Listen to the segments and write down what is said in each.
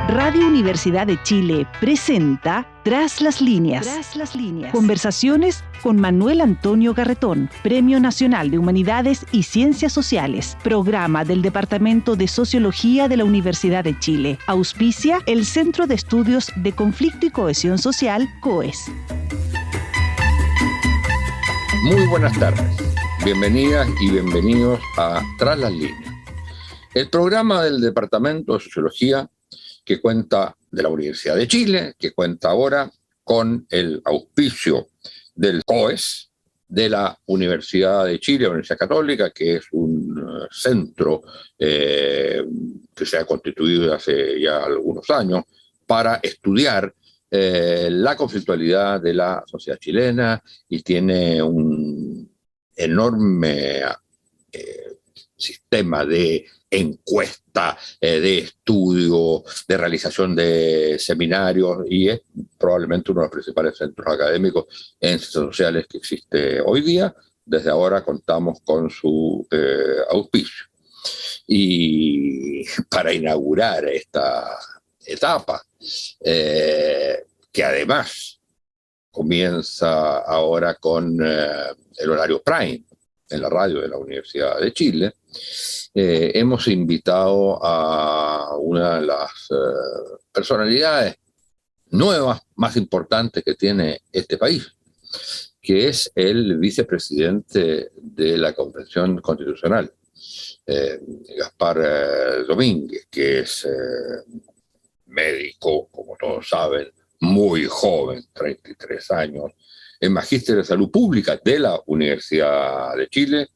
Radio Universidad de Chile presenta Tras las líneas. Conversaciones con Manuel Antonio Garretón, Premio Nacional de Humanidades y Ciencias Sociales, programa del Departamento de Sociología de la Universidad de Chile. Auspicia el Centro de Estudios de Conflicto y Cohesión Social, COES. Muy buenas tardes. Bienvenidas y bienvenidos a Tras las líneas, el programa del Departamento de Sociología que cuenta de la Universidad de Chile, que cuenta ahora con el auspicio del COES, de la Universidad de Chile, Universidad Católica, que es un centro que se ha constituido hace ya algunos años para estudiar la conflictualidad de la sociedad chilena, y tiene un enorme sistema de encuesta, de estudio, de realización de seminarios, y es probablemente uno de los principales centros académicos en ciencias sociales que existe hoy día. Desde ahora contamos con su auspicio. Y para inaugurar esta etapa, que además comienza ahora con el horario prime en la radio de la Universidad de Chile, hemos invitado a una de las personalidades nuevas más importantes que tiene este país, que es el vicepresidente de la Convención Constitucional, Gaspar Domínguez, que es médico, como todos saben, muy joven, 33 años, es magíster de salud pública de la Universidad de Chile,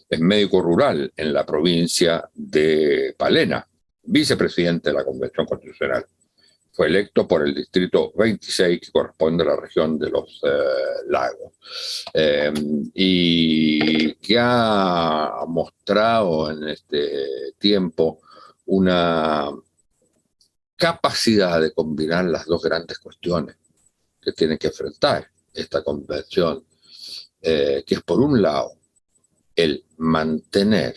es médico rural en la provincia de Palena, vicepresidente de la Convención Constitucional. Fue electo por el distrito 26, que corresponde a la región de los lagos, y que ha mostrado en este tiempo una capacidad de combinar las dos grandes cuestiones que tiene que enfrentar esta convención, que es, por un lado, el mantener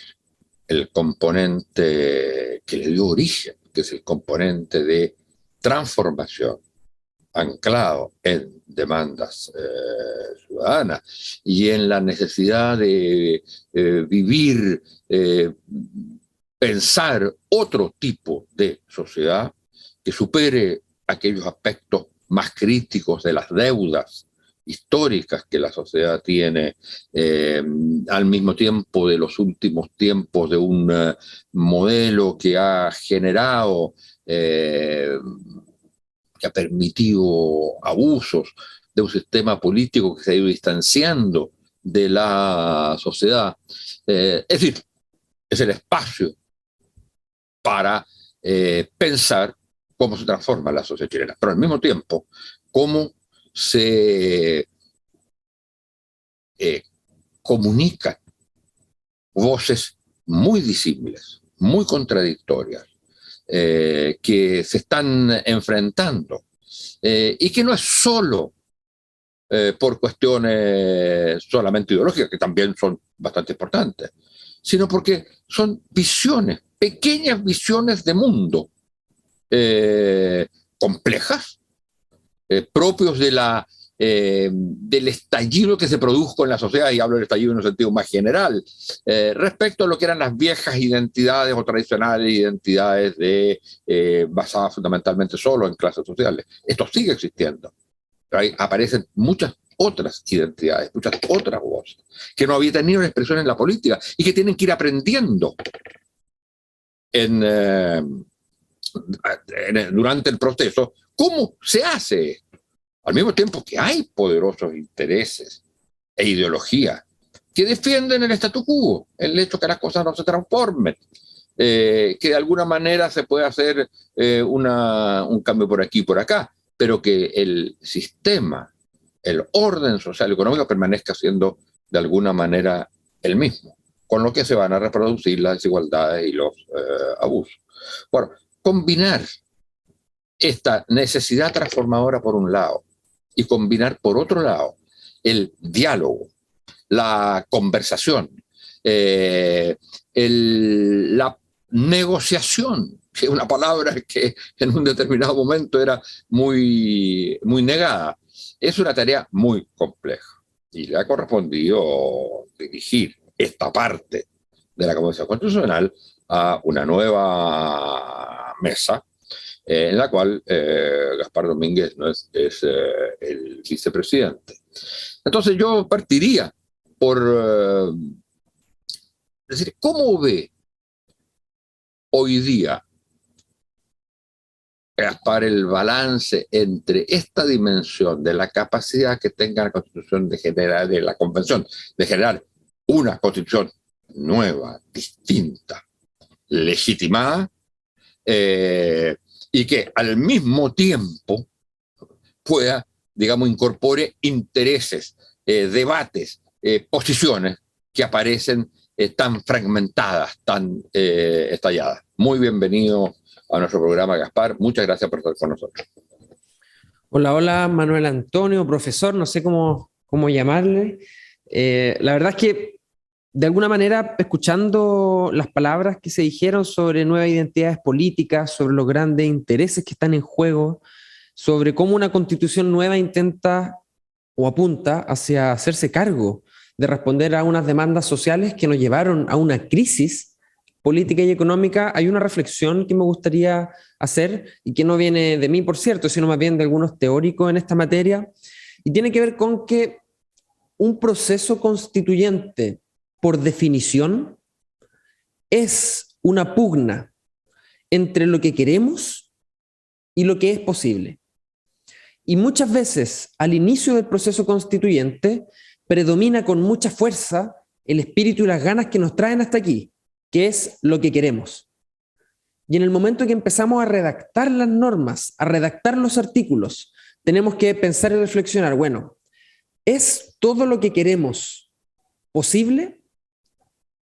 el componente que le dio origen, que es el componente de transformación anclado en demandas ciudadanas y en la necesidad de vivir, pensar otro tipo de sociedad que supere aquellos aspectos más críticos de las deudas históricas que la sociedad tiene, al mismo tiempo de los últimos tiempos de un modelo que ha generado, que ha permitido abusos, de un sistema político que se ha ido distanciando de la sociedad. Es decir, es el espacio para pensar cómo se transforma la sociedad chilena, pero al mismo tiempo, cómo se comunican voces muy disímiles, muy contradictorias, que se están enfrentando, y que no es solo por cuestiones solamente ideológicas, que también son bastante importantes, sino porque son visiones, pequeñas visiones de mundo, complejas, propios de del estallido que se produjo en la sociedad, y hablo del estallido en un sentido más general, respecto a lo que eran las viejas identidades o tradicionales identidades basadas fundamentalmente solo en clases sociales. Esto sigue existiendo, pero ahí aparecen muchas otras identidades, muchas otras voces, que no había tenido una expresión en la política y que tienen que ir aprendiendo durante el proceso cómo se hace esto. Al mismo tiempo que hay poderosos intereses e ideologías que defienden el statu quo, el hecho que las cosas no se transformen, que de alguna manera se puede hacer un cambio por aquí y por acá, pero que el sistema, el orden social y económico permanezca siendo de alguna manera el mismo, con lo que se van a reproducir las desigualdades y los abusos. Bueno, combinar esta necesidad transformadora por un lado y combinar por otro lado el diálogo, la conversación, la negociación que es una palabra que en un determinado momento era muy, muy negada. Es una tarea muy compleja y le ha correspondido dirigir esta parte de la Convención Constitucional a una nueva mesa en la cual Gaspar Domínguez no es el vicepresidente. Entonces yo partiría por decir, ¿cómo ve hoy día Gaspar el balance entre esta dimensión de la capacidad que tenga la Constitución de la Convención de generar una Constitución nueva, distinta, legitimada, y que al mismo tiempo pueda, digamos, incorpore intereses, debates, posiciones que aparecen tan fragmentadas, tan estalladas? Muy bienvenido a nuestro programa, Gaspar. Muchas gracias por estar con nosotros. Hola, hola, Manuel Antonio, profesor, no sé cómo llamarle. La verdad es que, de alguna manera, escuchando las palabras que se dijeron sobre nuevas identidades políticas, sobre los grandes intereses que están en juego, sobre cómo una constitución nueva intenta o apunta hacia hacerse cargo de responder a unas demandas sociales que nos llevaron a una crisis política y económica, hay una reflexión que me gustaría hacer y que no viene de mí, por cierto, sino más bien de algunos teóricos en esta materia, y tiene que ver con que un proceso constituyente, por definición, es una pugna entre lo que queremos y lo que es posible. Y muchas veces, al inicio del proceso constituyente, predomina con mucha fuerza el espíritu y las ganas que nos traen hasta aquí, que es lo que queremos. Y en el momento en que empezamos a redactar las normas, a redactar los artículos, tenemos que pensar y reflexionar, bueno, ¿es todo lo que queremos posible?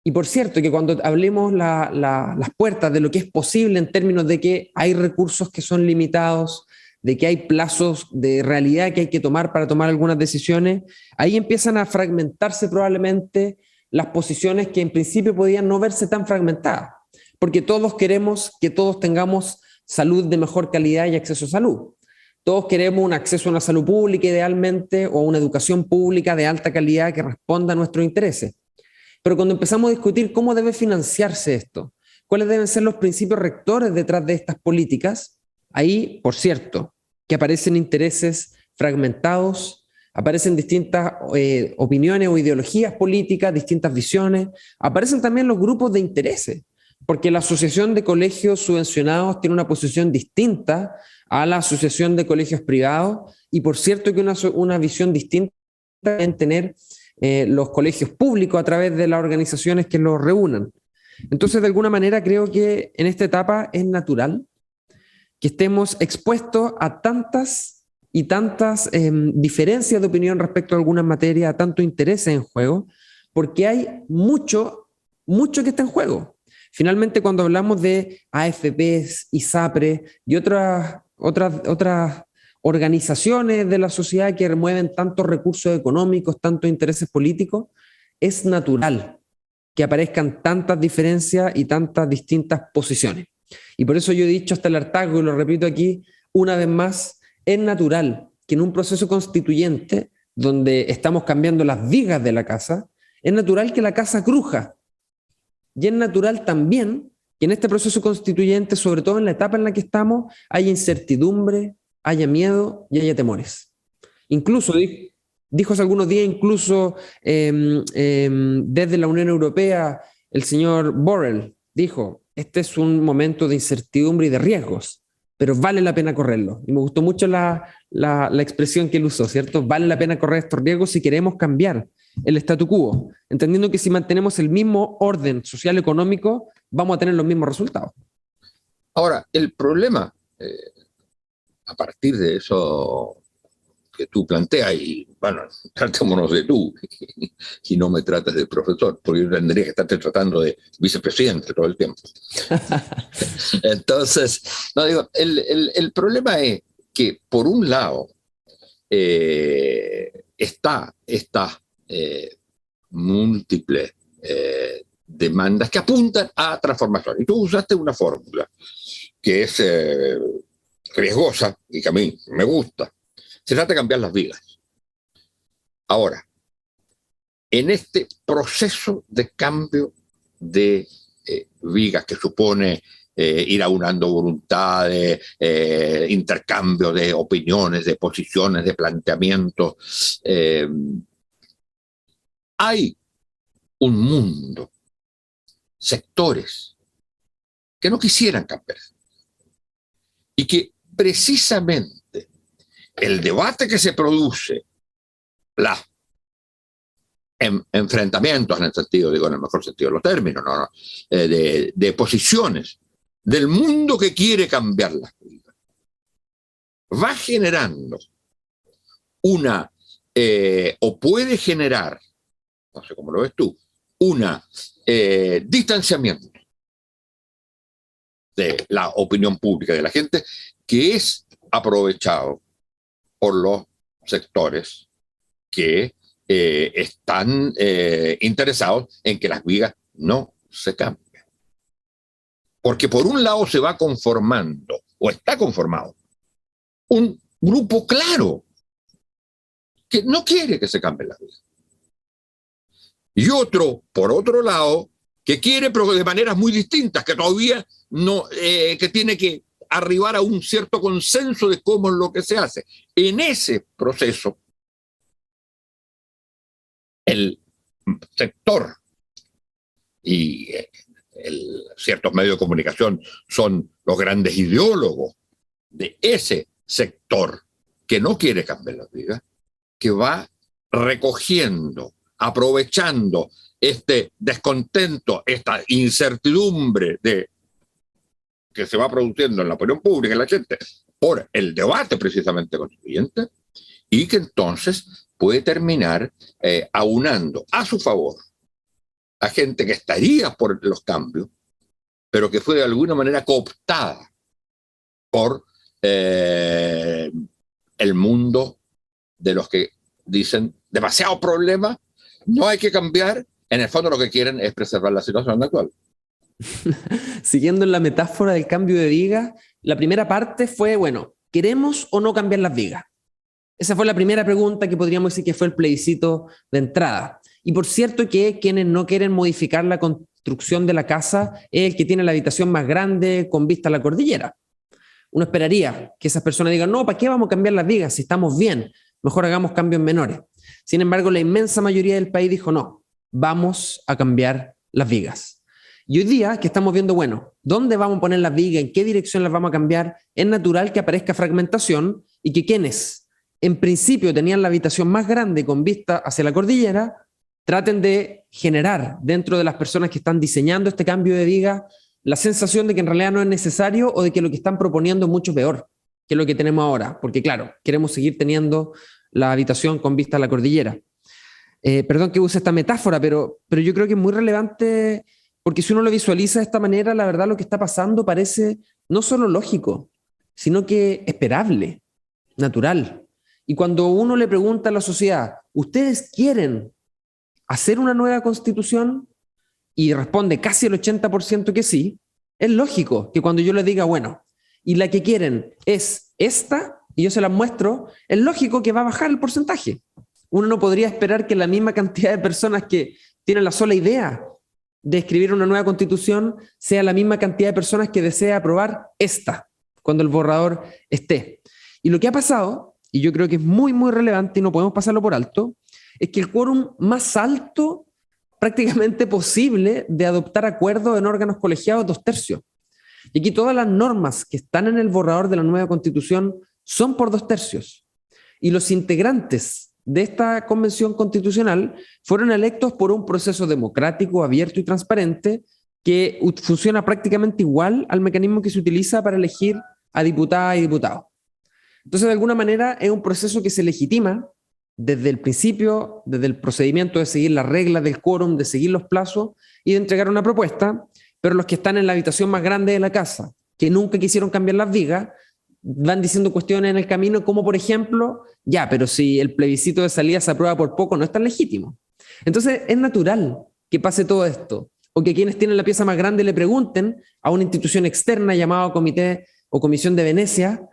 Y por cierto, que cuando hablemos las puertas de lo que es posible en términos de que hay recursos que son limitados, de que hay plazos de realidad que hay que tomar para tomar algunas decisiones, ahí empiezan a fragmentarse probablemente las posiciones que en principio podían no verse tan fragmentadas, porque todos queremos que todos tengamos salud de mejor calidad y acceso a salud. Todos queremos un acceso a una salud pública idealmente o a una educación pública de alta calidad que responda a nuestros intereses. Pero cuando empezamos a discutir cómo debe financiarse esto, cuáles deben ser los principios rectores detrás de estas políticas, ahí, por cierto, que aparecen intereses fragmentados, aparecen distintas opiniones o ideologías políticas, distintas visiones, aparecen también los grupos de intereses, porque la Asociación de Colegios Subvencionados tiene una posición distinta a la Asociación de Colegios Privados, y por cierto que una visión distinta en tener los colegios públicos a través de las organizaciones que los reúnan. Entonces, de alguna manera, creo que en esta etapa es natural que estemos expuestos a tantas y tantas diferencias de opinión respecto a algunas materias, a tantos intereses en juego, porque hay mucho que está en juego. Finalmente, cuando hablamos de AFPs, ISAPRE y otras organizaciones de la sociedad que remueven tantos recursos económicos, tantos intereses políticos, es natural que aparezcan tantas diferencias y tantas distintas posiciones. Y por eso yo he dicho hasta el hartazgo, y lo repito aquí una vez más, es natural que en un proceso constituyente donde estamos cambiando las vigas de la casa, es natural que la casa cruja. Y es natural también que en este proceso constituyente, sobre todo en la etapa en la que estamos, haya incertidumbre, haya miedo y haya temores. Incluso, dijo hace algunos días, incluso desde la Unión Europea, el señor Borrell dijo, este es un momento de incertidumbre y de riesgos, pero vale la pena correrlo. Y me gustó mucho la expresión que él usó, ¿cierto? Vale la pena correr estos riesgos si queremos cambiar el statu quo, entendiendo que si mantenemos el mismo orden social-económico, vamos a tener los mismos resultados. Ahora, el problema, a partir de eso que tú planteas, y bueno, tratémonos de tú, y no me trates de profesor, porque yo tendría que estarte tratando de vicepresidente todo el tiempo. Entonces, no digo, el problema es que, por un lado, está esta múltiples demandas que apuntan a transformación. Y tú usaste una fórmula que es riesgosa y que a mí me gusta. Se trata de cambiar las vigas. Ahora, en este proceso de cambio de vigas que supone ir aunando voluntades, intercambio de opiniones, de posiciones, de planteamientos, hay un mundo, sectores que no quisieran cambiar y que precisamente el debate que se produce, los enfrentamientos en el sentido, digo en el mejor sentido de los términos, de posiciones del mundo que quiere cambiar las cosas, va generando una, o puede generar, no sé cómo lo ves tú, una distanciamiento de la opinión pública de la gente que es aprovechado por los sectores que están interesados en que las vigas no se cambien. Porque por un lado se va conformando, o está conformado, un grupo claro que no quiere que se cambien las vigas. Y otro, por otro lado, que quiere, pero de maneras muy distintas, que todavía no, que tiene que arribar a un cierto consenso de cómo es lo que se hace. En ese proceso, el sector y ciertos medios de comunicación son los grandes ideólogos de ese sector que no quiere cambiar las vidas, que va recogiendo, aprovechando este descontento, esta incertidumbre que se va produciendo en la opinión pública, en la gente, por el debate precisamente constituyente, y que entonces puede terminar aunando a su favor a gente que estaría por los cambios, pero que fue de alguna manera cooptada por el mundo de los que dicen demasiado problema, no hay que cambiar. En el fondo lo que quieren es preservar la situación actual. Siguiendo en la metáfora del cambio de vigas, la primera parte fue, bueno, ¿queremos o no cambiar las vigas? Esa fue la primera pregunta que podríamos decir que fue el plebiscito de entrada. Y por cierto que quienes no quieren modificar la construcción de la casa es el que tiene la habitación más grande con vista a la cordillera. Uno esperaría que esas personas digan, no, ¿para qué vamos a cambiar las vigas si estamos bien? Mejor hagamos cambios menores. Sin embargo, la inmensa mayoría del país dijo, no, vamos a cambiar las vigas. Y hoy día que estamos viendo, bueno, ¿dónde vamos a poner las vigas? ¿En qué dirección las vamos a cambiar? Es natural que aparezca fragmentación y que quienes en principio tenían la habitación más grande con vista hacia la cordillera traten de generar dentro de las personas que están diseñando este cambio de viga la sensación de que en realidad no es necesario o de que lo que están proponiendo es mucho peor que lo que tenemos ahora. Porque claro, queremos seguir teniendo la habitación con vista a la cordillera. Perdón que use esta metáfora, pero yo creo que es muy relevante porque si uno lo visualiza de esta manera, la verdad lo que está pasando parece no solo lógico, sino que esperable, natural. Y cuando uno le pregunta a la sociedad, ¿ustedes quieren hacer una nueva constitución? Y responde casi el 80% que sí, es lógico que cuando yo les diga, bueno, y la que quieren es esta, y yo se las muestro, es lógico que va a bajar el porcentaje. Uno no podría esperar que la misma cantidad de personas que tienen la sola idea de escribir una nueva constitución sea la misma cantidad de personas que desea aprobar esta, cuando el borrador esté. Y lo que ha pasado, y yo creo que es muy, muy relevante y no podemos pasarlo por alto, es que el quórum más alto prácticamente posible de adoptar acuerdos en órganos colegiados 2/3. Y aquí todas las normas que están en el borrador de la nueva constitución son por 2/3. Y los integrantes de esta convención constitucional fueron electos por un proceso democrático, abierto y transparente que funciona prácticamente igual al mecanismo que se utiliza para elegir a diputadas y diputados. Entonces, de alguna manera, es un proceso que se legitima desde el principio, desde el procedimiento de seguir las reglas del quórum, de seguir los plazos y de entregar una propuesta, pero los que están en la habitación más grande de la casa, que nunca quisieron cambiar las vigas, van diciendo cuestiones en el camino como, por ejemplo, ya, pero si el plebiscito de salida se aprueba por poco, no es tan legítimo. Entonces, es natural que pase todo esto. o que quienes tienen la pieza más grande le pregunten a una institución externa llamada Comité o Comisión de Venecia,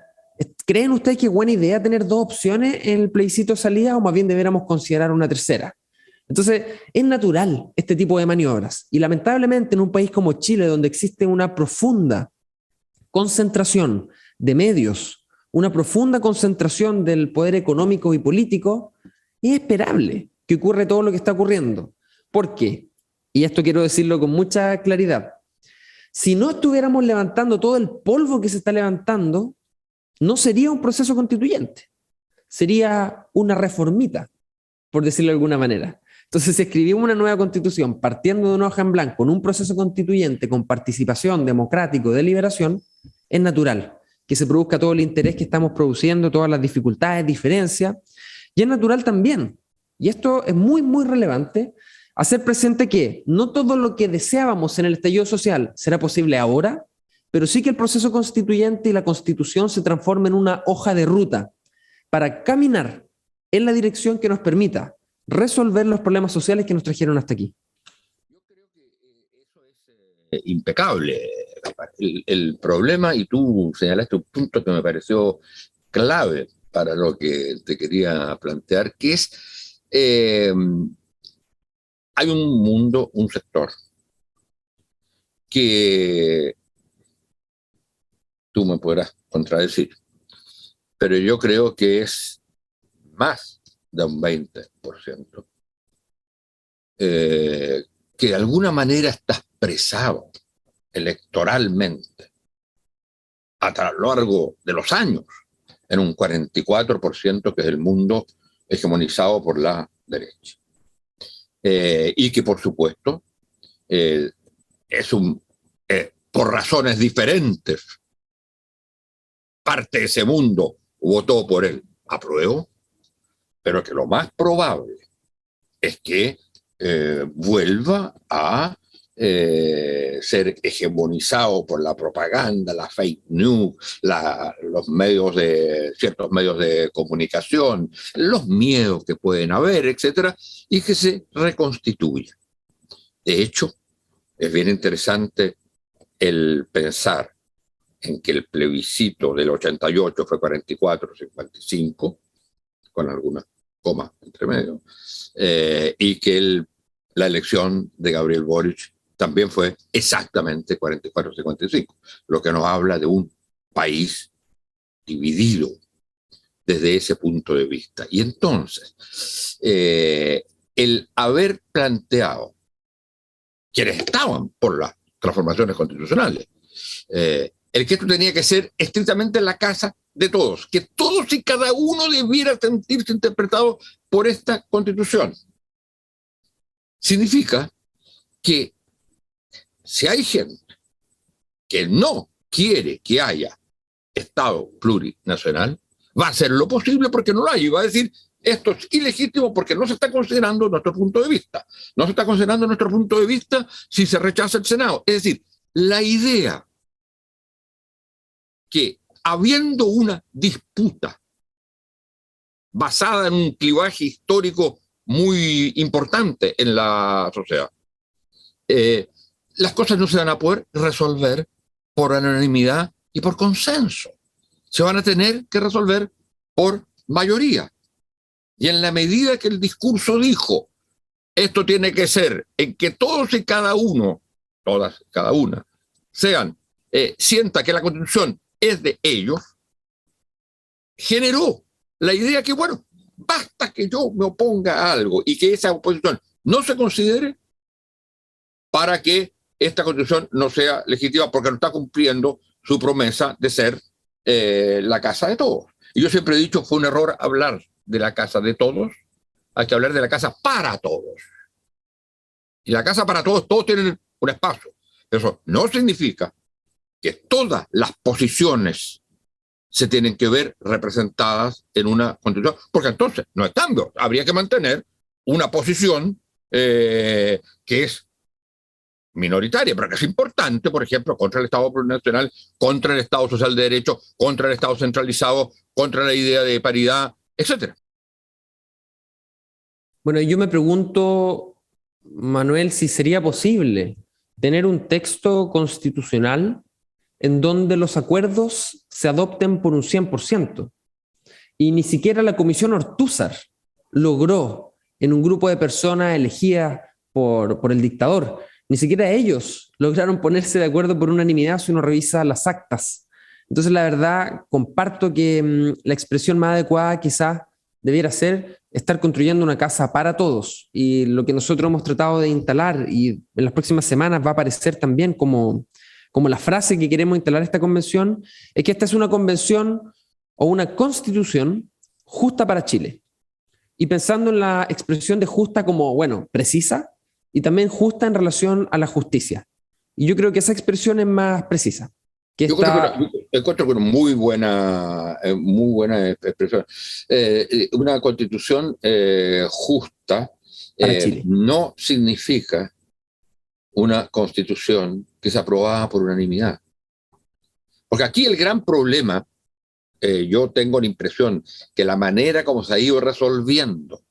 ¿creen ustedes que es buena idea tener dos opciones en el plebiscito de salida o más bien deberíamos considerar una tercera? Entonces, es natural este tipo de maniobras y lamentablemente en un país como Chile, donde existe una profunda concentración de medios, una profunda concentración del poder económico y político, es esperable que ocurra todo lo que está ocurriendo. ¿Por qué? Y esto quiero decirlo con mucha claridad. Si no estuviéramos levantando todo el polvo que se está levantando, no sería un proceso constituyente, sería una reformita, por decirlo de alguna manera. Entonces, si escribimos una nueva constitución partiendo de una hoja en blanco, con un proceso constituyente, con participación democrático, deliberación, es natural que se produzca todo el interés que estamos produciendo, todas las dificultades, diferencias, y es natural también, y esto es muy, muy relevante, hacer presente que no todo lo que deseábamos en el estallido social será posible ahora, pero sí que el proceso constituyente y la Constitución se transformen en una hoja de ruta para caminar en la dirección que nos permita resolver los problemas sociales que nos trajeron hasta aquí. Yo creo que eso es impecable. El problema, y tú señalaste un punto que me pareció clave para lo que te quería plantear, que es hay un mundo, un sector, que tú me podrás contradecir, pero yo creo que es más de un 20%, que de alguna manera está expresado electoralmente a lo largo de los años en un 44% que es el mundo hegemonizado por la derecha. Y que por supuesto es por razones diferentes, parte de ese mundo votó por él, apruebo, pero que lo más probable es que vuelva a ser hegemonizado por la propaganda, la fake news, ciertos medios de comunicación, los miedos que pueden haber, etcétera, y que se reconstituya. De hecho, es bien interesante el pensar en que el plebiscito del 88 fue 44-55, con algunas comas entre medio, y que la elección de Gabriel Boric también fue exactamente 44-55, lo que nos habla de un país dividido desde ese punto de vista. Y entonces, el haber planteado quienes estaban por las transformaciones constitucionales, el que esto tenía que ser estrictamente la casa de todos, que todos y cada uno debiera sentirse interpretado por esta constitución. Significa que si hay gente que no quiere que haya Estado plurinacional, va a hacer lo posible porque no lo hay, y va a decir esto es ilegítimo porque no se está considerando nuestro punto de vista. No se está considerando nuestro punto de vista si se rechaza el Senado. Es decir, la idea que habiendo una disputa basada en un clivaje histórico muy importante en la sociedad, las cosas no se van a poder resolver por unanimidad y por consenso. Se van a tener que resolver por mayoría. Y en la medida que el discurso dijo, esto tiene que ser en que todos y cada uno, todas y cada una, sienta que la Constitución es de ellos, generó la idea que, bueno, basta que yo me oponga a algo y que esa oposición no se considere para que esta Constitución no sea legítima porque no está cumpliendo su promesa de ser la casa de todos. Y yo siempre he dicho, fue un error hablar de la casa de todos, hay que hablar de la casa para todos. Y la casa para todos, todos tienen un espacio. Eso no significa que todas las posiciones se tienen que ver representadas en una constitución, porque entonces no hay cambio. Habría que mantener una posición que es minoritaria, pero que es importante, por ejemplo, contra el Estado plurinacional, contra el Estado social de derecho, contra el Estado centralizado, contra la idea de paridad, etcétera. Bueno, yo me pregunto, Manuel, si sería posible tener un texto constitucional en donde los acuerdos se adopten por un 100%. Y ni siquiera la Comisión Ortúzar logró, en un grupo de personas elegidas por el dictador, ni siquiera ellos lograron ponerse de acuerdo por unanimidad si uno revisa las actas. Entonces, la verdad, comparto que la expresión más adecuada quizás debiera ser estar construyendo una casa para todos. Y lo que nosotros hemos tratado de instalar, y en las próximas semanas va a aparecer también como la frase que queremos instalar esta convención, es que esta es una convención o una constitución justa para Chile. Y pensando en la expresión de justa como, bueno, precisa, y también justa en relación a la justicia. Y yo creo que esa expresión es más precisa. Yo encuentro que una muy buena expresión. Una constitución justa no significa una constitución que es aprobada por unanimidad. Porque aquí el gran problema, yo tengo la impresión que la manera como se ha ido resolviendo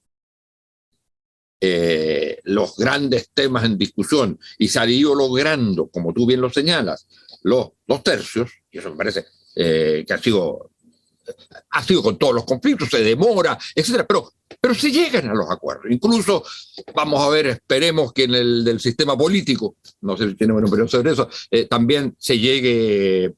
los grandes temas en discusión y se ha ido logrando, como tú bien lo señalas, los 2/3, y eso me parece que ha sido con todos los conflictos, se demora, etcétera, pero se llegan a los acuerdos. Incluso, vamos a ver, esperemos que en el del sistema político, no sé si tenemos una opinión sobre eso, también se llegue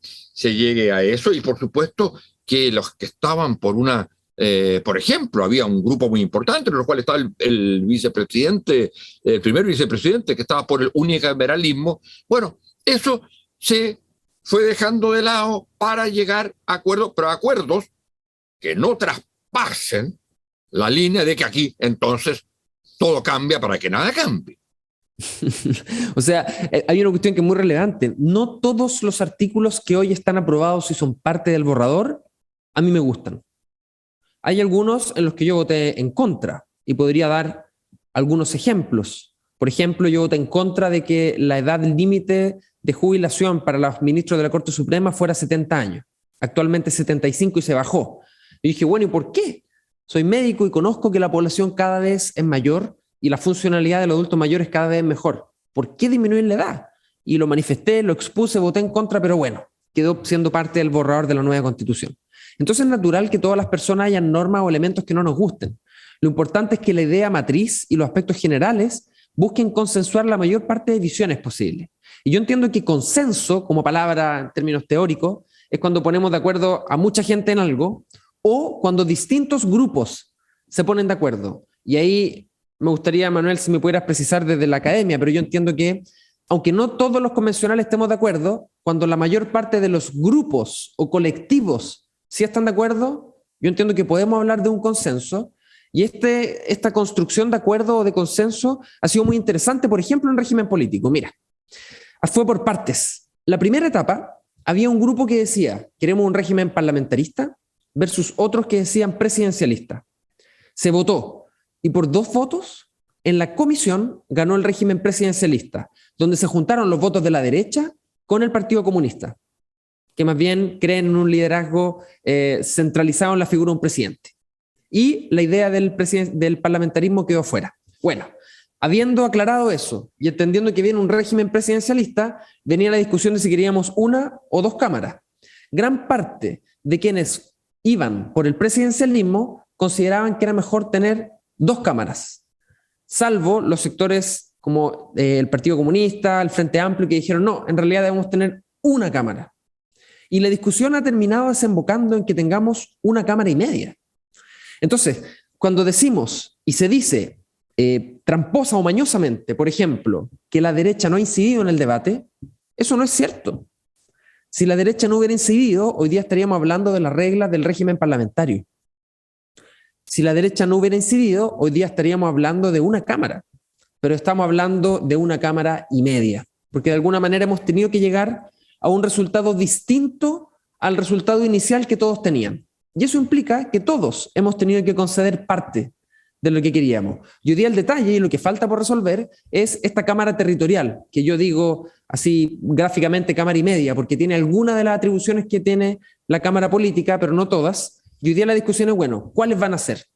a eso, y por supuesto que los que estaban por ejemplo, había un grupo muy importante, en el cual estaba el vicepresidente, el primer vicepresidente, que estaba por el unicameralismo. Bueno, eso se fue dejando de lado para llegar a acuerdos, pero acuerdos que no traspasen la línea de que aquí entonces todo cambia para que nada cambie. O sea, hay una cuestión que es muy relevante. No todos los artículos que hoy están aprobados y son parte del borrador, a mí me gustan. Hay algunos en los que yo voté en contra, y podría dar algunos ejemplos. Por ejemplo, yo voté en contra de que la edad límite de jubilación para los ministros de la Corte Suprema fuera 70 años. Actualmente 75 y se bajó. Y dije, bueno, ¿y por qué? Soy médico y conozco que la población cada vez es mayor y la funcionalidad de los adultos mayores cada vez es mejor. ¿Por qué disminuir la edad? Y lo manifesté, lo expuse, voté en contra, pero bueno, quedó siendo parte del borrador de la nueva Constitución. Entonces es natural que todas las personas hayan normas o elementos que no nos gusten. Lo importante es que la idea matriz y los aspectos generales busquen consensuar la mayor parte de visiones posibles. Y yo entiendo que consenso, como palabra en términos teóricos, es cuando ponemos de acuerdo a mucha gente en algo, o cuando distintos grupos se ponen de acuerdo. Y ahí me gustaría, Manuel, si me pudieras precisar desde la academia, pero yo entiendo que, aunque no todos los convencionales estemos de acuerdo, cuando la mayor parte de los grupos o colectivos sí están de acuerdo, yo entiendo que podemos hablar de un consenso. Y esta construcción de acuerdo o de consenso ha sido muy interesante, por ejemplo, en régimen político. Mira, fue por partes. La primera etapa, había un grupo que decía, queremos un régimen parlamentarista, versus otros que decían presidencialista. Se votó, y por 2 votos, en la comisión ganó el régimen presidencialista, donde se juntaron los votos de la derecha con el Partido Comunista, que más bien creen en un liderazgo centralizado en la figura de un presidente. Y la idea del parlamentarismo quedó fuera. Bueno, habiendo aclarado eso y entendiendo que viene un régimen presidencialista, venía la discusión de si queríamos 1 o 2 cámaras. Gran parte de quienes iban por el presidencialismo consideraban que era mejor tener 2 cámaras, salvo los sectores como el Partido Comunista, el Frente Amplio, que dijeron no, en realidad debemos tener 1 cámara. Y la discusión ha terminado desembocando en que tengamos 1,5 cámaras. Entonces, cuando decimos y se dice tramposa o mañosamente, por ejemplo, que la derecha no ha incidido en el debate, eso no es cierto. Si la derecha no hubiera incidido, hoy día estaríamos hablando de las reglas del régimen parlamentario. Si la derecha no hubiera incidido, hoy día estaríamos hablando de 1 cámara, pero estamos hablando de 1,5 cámaras, porque de alguna manera hemos tenido que llegar a un resultado distinto al resultado inicial que todos tenían. Y eso implica que todos hemos tenido que conceder parte de lo que queríamos. Y hoy día el detalle y lo que falta por resolver es esta cámara territorial, que yo digo así gráficamente 1,5 cámaras, porque tiene algunas de las atribuciones que tiene la cámara política, pero no todas. Y hoy día la discusión es, bueno, ¿cuáles van a ser?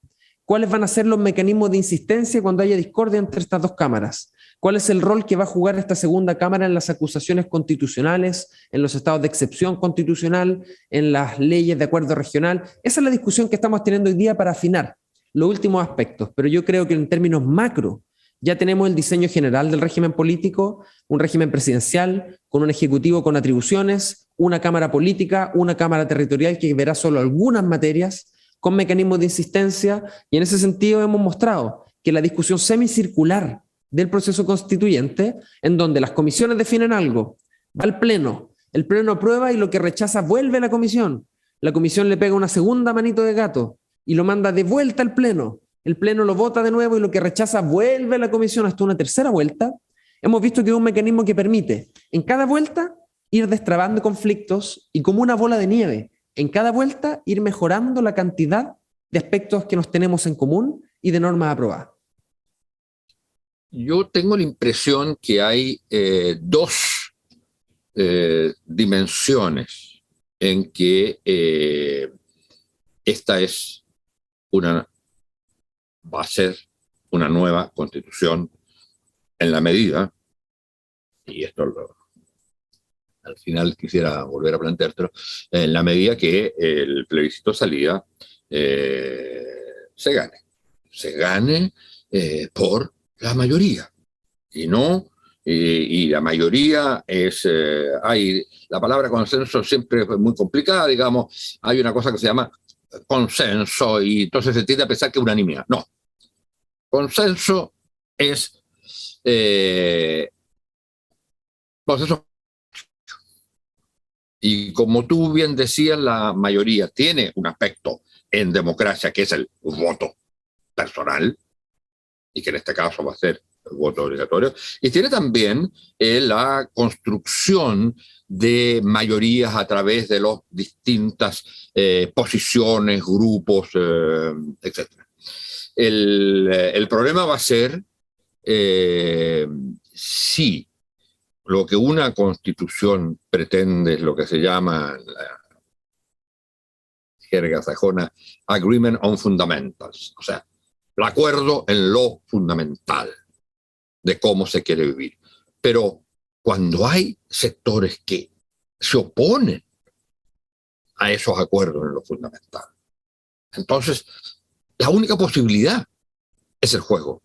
¿Cuáles van a ser los mecanismos de insistencia cuando haya discordia entre estas dos cámaras? ¿Cuál es el rol que va a jugar esta segunda cámara en las acusaciones constitucionales, en los estados de excepción constitucional, en las leyes de acuerdo regional? Esa es la discusión que estamos teniendo hoy día para afinar los últimos aspectos, pero yo creo que en términos macro ya tenemos el diseño general del régimen político, un régimen presidencial, con un ejecutivo con atribuciones, una cámara política, una cámara territorial que verá solo algunas materias, con mecanismos de insistencia, y en ese sentido hemos mostrado que la discusión semicircular del proceso constituyente, en donde las comisiones definen algo, va al Pleno, el Pleno aprueba y lo que rechaza vuelve a la comisión le pega una segunda manito de gato y lo manda de vuelta al Pleno, el Pleno lo vota de nuevo y lo que rechaza vuelve a la comisión hasta una tercera vuelta. Hemos visto que es un mecanismo que permite en cada vuelta ir destrabando conflictos y como una bola de nieve, en cada vuelta ir mejorando la cantidad de aspectos que nos tenemos en común y de normas aprobadas. Yo tengo la impresión que hay dos dimensiones en que esta va a ser una nueva constitución en la medida, y esto al final quisiera volver a planteártelo, en la medida que el plebiscito salida se gane por la mayoría, y la mayoría es, la palabra consenso siempre es muy complicada, digamos, hay una cosa que se llama consenso y entonces se tiende a pensar que es unanimidad. No, consenso es consenso. Y como tú bien decías, la mayoría tiene un aspecto en democracia que es el voto personal, y que en este caso va a ser el voto obligatorio, y tiene también la construcción de mayorías a través de las distintas posiciones, grupos, etc. El problema va a ser si lo que una constitución pretende es lo que se llama en la jerga sajona agreement on fundamentals, o sea, el acuerdo en lo fundamental de cómo se quiere vivir. Pero cuando hay sectores que se oponen a esos acuerdos en lo fundamental, entonces la única posibilidad es el juego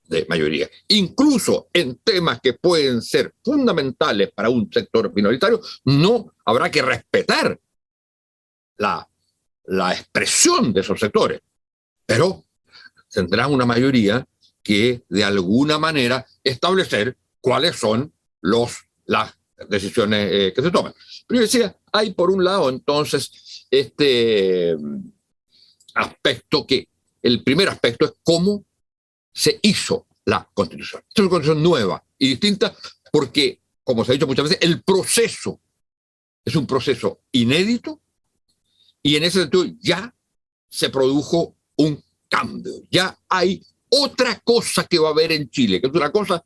de mayoría. Incluso en temas que pueden ser fundamentales para un sector minoritario, no habrá que respetar la expresión de esos sectores, pero tendrá una mayoría que de alguna manera establecer cuáles son las decisiones que se toman. Pero yo decía, hay por un lado entonces este aspecto el primer aspecto es cómo se hizo la Constitución. Es una Constitución nueva y distinta porque, como se ha dicho muchas veces, el proceso es un proceso inédito y en ese sentido ya se produjo un cambio. Ya hay otra cosa que va a haber en Chile, que es una cosa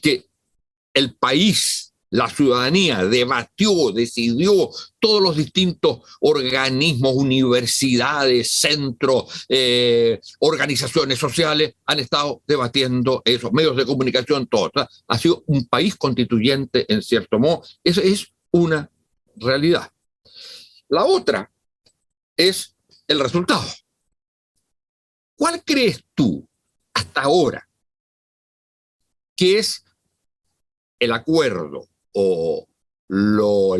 que el país, la ciudadanía debatió, decidió, todos los distintos organismos, universidades, centros, organizaciones sociales han estado debatiendo eso, medios de comunicación, todo. Ha sido un país constituyente en cierto modo. Esa es una realidad. La otra es el resultado. ¿Cuál crees tú hasta ahora que es el acuerdo o los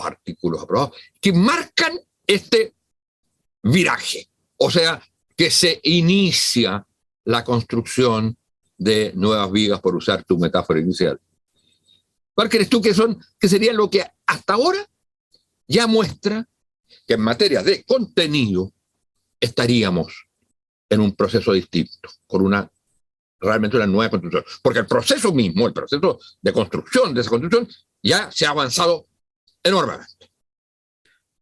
artículos aprobados que marcan este viraje? O sea, que se inicia la construcción de nuevas vigas, por usar tu metáfora inicial. ¿Cuál crees tú que sería lo que hasta ahora ya muestra que en materia de contenido estaríamos en un proceso distinto, con realmente una nueva constitución? Porque el proceso mismo, el proceso de construcción de esa constitución, ya se ha avanzado enormemente.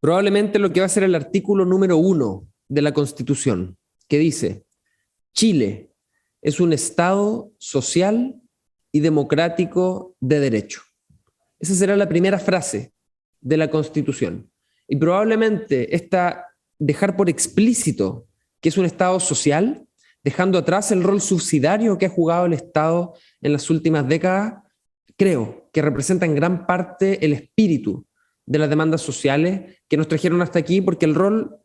Probablemente lo que va a ser el artículo número 1 de la Constitución, que dice: Chile es un Estado social y democrático de derecho. Esa será la primera frase de la Constitución. Y probablemente dejar por explícito que es un Estado social, dejando atrás el rol subsidiario que ha jugado el Estado en las últimas décadas, creo que representa en gran parte el espíritu de las demandas sociales que nos trajeron hasta aquí, porque el rol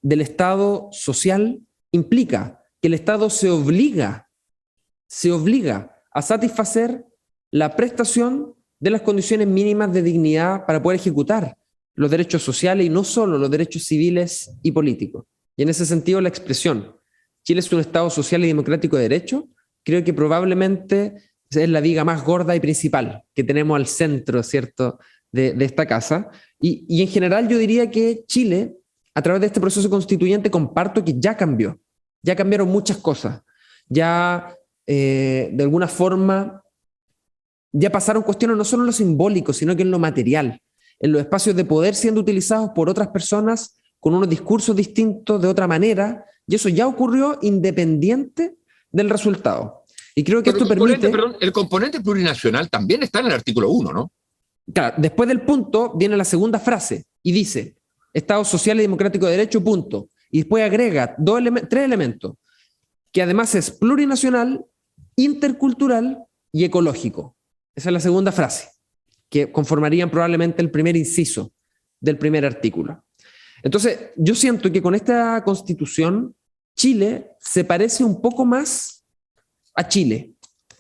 del Estado social implica que el Estado se obliga a satisfacer la prestación de las condiciones mínimas de dignidad para poder ejecutar los derechos sociales y no solo los derechos civiles y políticos. Y en ese sentido, la expresión Chile es un Estado social y democrático de derecho, creo que probablemente es la viga más gorda y principal que tenemos al centro, ¿cierto?, de esta casa. Y en general yo diría que Chile, a través de este proceso constituyente, comparto que ya cambió. Ya cambiaron muchas cosas. Ya, de alguna forma, ya pasaron cuestiones no solo en lo simbólico, sino que en lo material, en los espacios de poder siendo utilizados por otras personas con unos discursos distintos, de otra manera, y eso ya ocurrió independiente del resultado. Y creo que esto permite... el componente plurinacional también está en el artículo 1, ¿no? Claro, después del punto viene la segunda frase y dice, Estado social y democrático de derecho, punto. Y después agrega tres elementos, que además es plurinacional, intercultural y ecológico. Esa es la segunda frase, que conformarían probablemente el primer inciso del primer artículo. Entonces, yo siento que con esta Constitución, Chile se parece un poco más a Chile.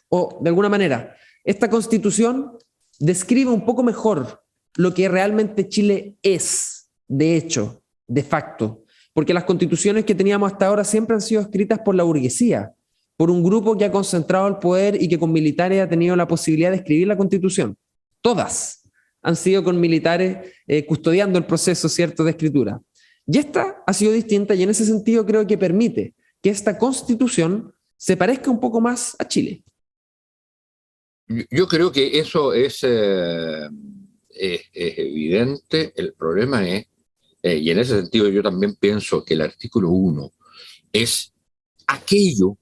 O, de alguna manera, esta Constitución describe un poco mejor lo que realmente Chile es, de hecho, de facto. Porque las constituciones que teníamos hasta ahora siempre han sido escritas por la burguesía, por un grupo que ha concentrado el poder y que con militares ha tenido la posibilidad de escribir la Constitución. Todas han sido con militares custodiando el proceso, ¿cierto?, de escritura. Y esta ha sido distinta y en ese sentido creo que permite que esta Constitución se parezca un poco más a Chile. Yo creo que eso es evidente. El problema es, y en ese sentido yo también pienso que el artículo 1 es aquello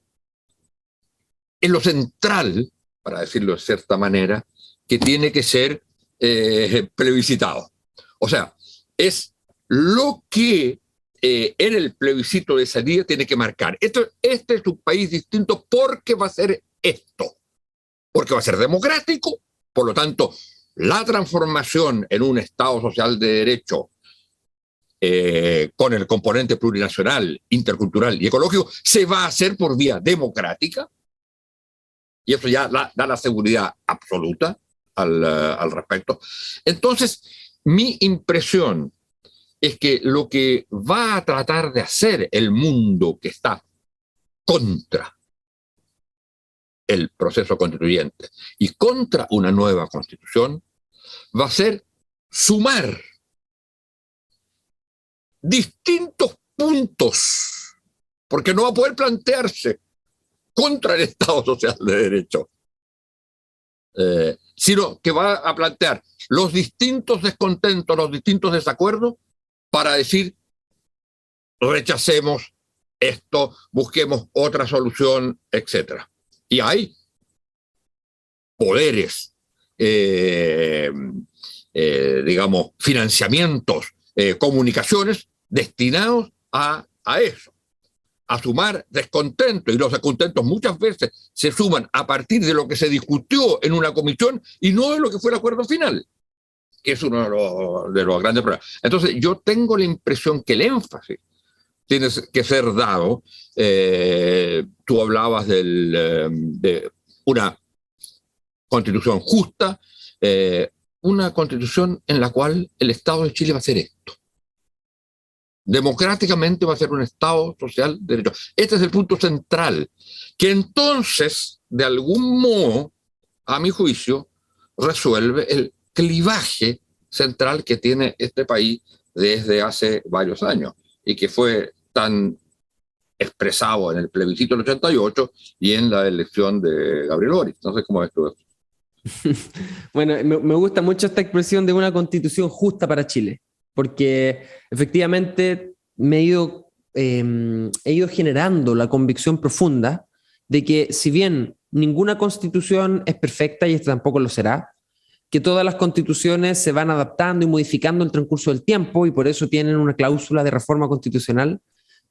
en lo central, para decirlo de cierta manera, que tiene que ser plebiscitado. O sea, es lo que en el plebiscito de salida tiene que marcar. Este es un país distinto porque va a ser esto. Porque va a ser democrático, por lo tanto, la transformación en un Estado social de derecho con el componente plurinacional, intercultural y ecológico se va a hacer por vía democrática, y eso ya da la seguridad absoluta al respecto. Entonces, mi impresión es que lo que va a tratar de hacer el mundo que está contra el proceso constituyente y contra una nueva constitución va a ser sumar distintos puntos, porque no va a poder plantearse contra el Estado social de derecho, sino que va a plantear los distintos descontentos, los distintos desacuerdos para decir rechacemos esto, busquemos otra solución, etcétera. Y hay poderes, digamos, financiamientos, comunicaciones destinados a eso, a sumar descontento. Y los descontentos muchas veces se suman a partir de lo que se discutió en una comisión y no de lo que fue el acuerdo final, que es uno de los grandes problemas. Entonces, yo tengo la impresión que el énfasis tiene que ser dado. Tú hablabas de una constitución justa, una constitución en la cual el Estado de Chile va a hacer esto. Democráticamente va a ser un Estado social de derecho. Este es el punto central, que entonces, de algún modo, a mi juicio, resuelve el clivaje central que tiene este país desde hace varios años y que fue tan expresado en el plebiscito del 88 y en la elección de Gabriel Boric. No sé cómo ves tú eso. Bueno, me gusta mucho esta expresión de una constitución justa para Chile, porque efectivamente he ido generando la convicción profunda de que si bien ninguna constitución es perfecta, y esta tampoco lo será, que todas las constituciones se van adaptando y modificando en el transcurso del tiempo y por eso tienen una cláusula de reforma constitucional,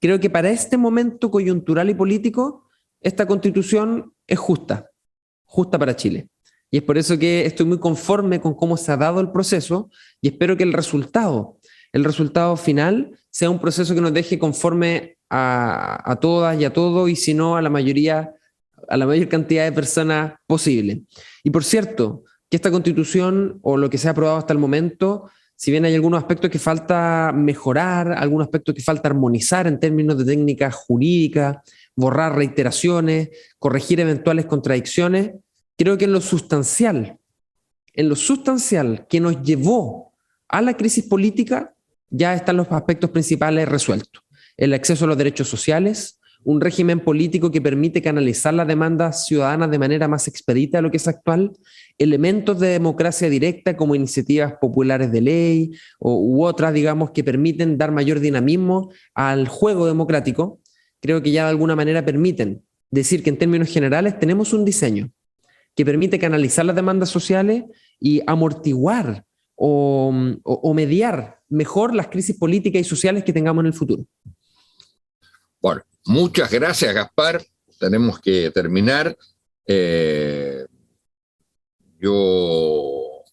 creo que para este momento coyuntural y político, esta constitución es justa para Chile. Y es por eso que estoy muy conforme con cómo se ha dado el proceso y espero que el resultado final sea un proceso que nos deje conforme a todas y a todos, y si no a la mayor cantidad de personas posible. Y por cierto, que esta constitución o lo que se ha aprobado hasta el momento, si bien hay algunos aspectos que falta mejorar, algunos aspectos que falta armonizar en términos de técnicas jurídicas, borrar reiteraciones, corregir eventuales contradicciones, creo que en lo sustancial que nos llevó a la crisis política, ya están los aspectos principales resueltos. El acceso a los derechos sociales, un régimen político que permite canalizar las demandas ciudadanas de manera más expedita de lo que es actual, elementos de democracia directa como iniciativas populares de ley u otras, digamos, que permiten dar mayor dinamismo al juego democrático. Creo que ya de alguna manera permiten decir que en términos generales tenemos un diseño que permite canalizar las demandas sociales y amortiguar o mediar mejor las crisis políticas y sociales que tengamos en el futuro. Bueno, muchas gracias, Gaspar. Tenemos que terminar. Yo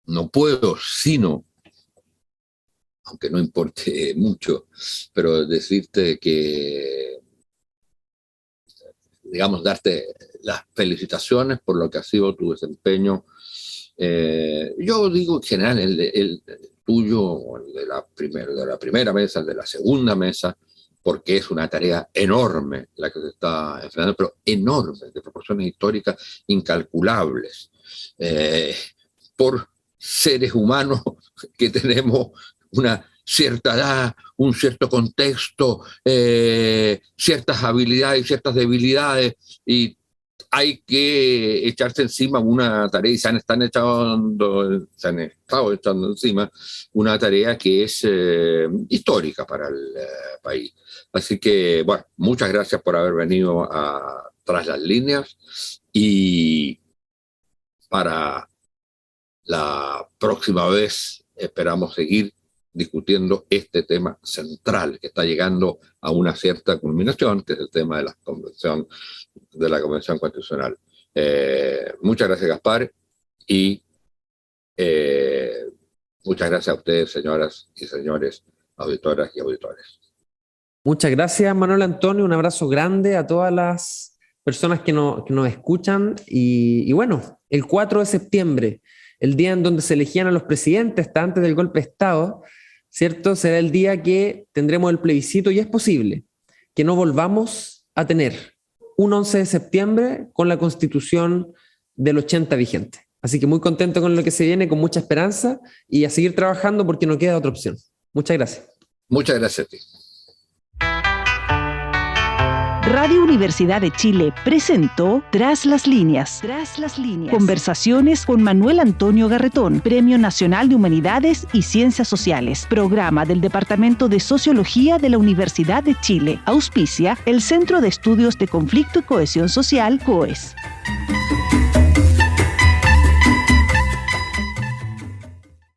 no puedo sino, aunque no importe mucho, pero decirte que, digamos, darte las felicitaciones por lo que ha sido tu desempeño. Yo digo en general el tuyo, el de la primera mesa, el de la segunda mesa, porque es una tarea enorme la que se está enfrentando, pero enorme, de proporciones históricas incalculables, por seres humanos que tenemos una cierta edad, un cierto contexto, ciertas habilidades y ciertas debilidades, y hay que echarse encima una tarea, y se han estado echando encima una tarea que es histórica para el país. Así que, bueno, muchas gracias por haber venido a Tras las Líneas, y para la próxima vez esperamos seguir discutiendo este tema central que está llegando a una cierta culminación, que es el tema de la Convención Constitucional. Muchas gracias, Gaspar, y muchas gracias a ustedes, señoras y señores, auditoras y auditores. Muchas gracias, Manuel Antonio. Un abrazo grande a todas las personas que nos escuchan. Y bueno, el 4 de septiembre, el día en donde se elegían a los presidentes, hasta antes del golpe de Estado, ¿cierto? Será el día que tendremos el plebiscito, y es posible que no volvamos a tener un 11 de septiembre con la Constitución del 80 vigente. Así que muy contento con lo que se viene, con mucha esperanza, y a seguir trabajando porque no queda otra opción. Muchas gracias. Muchas gracias a ti. Radio Universidad de Chile presentó Tras las Líneas. Conversaciones con Manuel Antonio Garretón, Premio Nacional de Humanidades y Ciencias Sociales. Programa del Departamento de Sociología de la Universidad de Chile. Auspicia el Centro de Estudios de Conflicto y Cohesión Social, COES.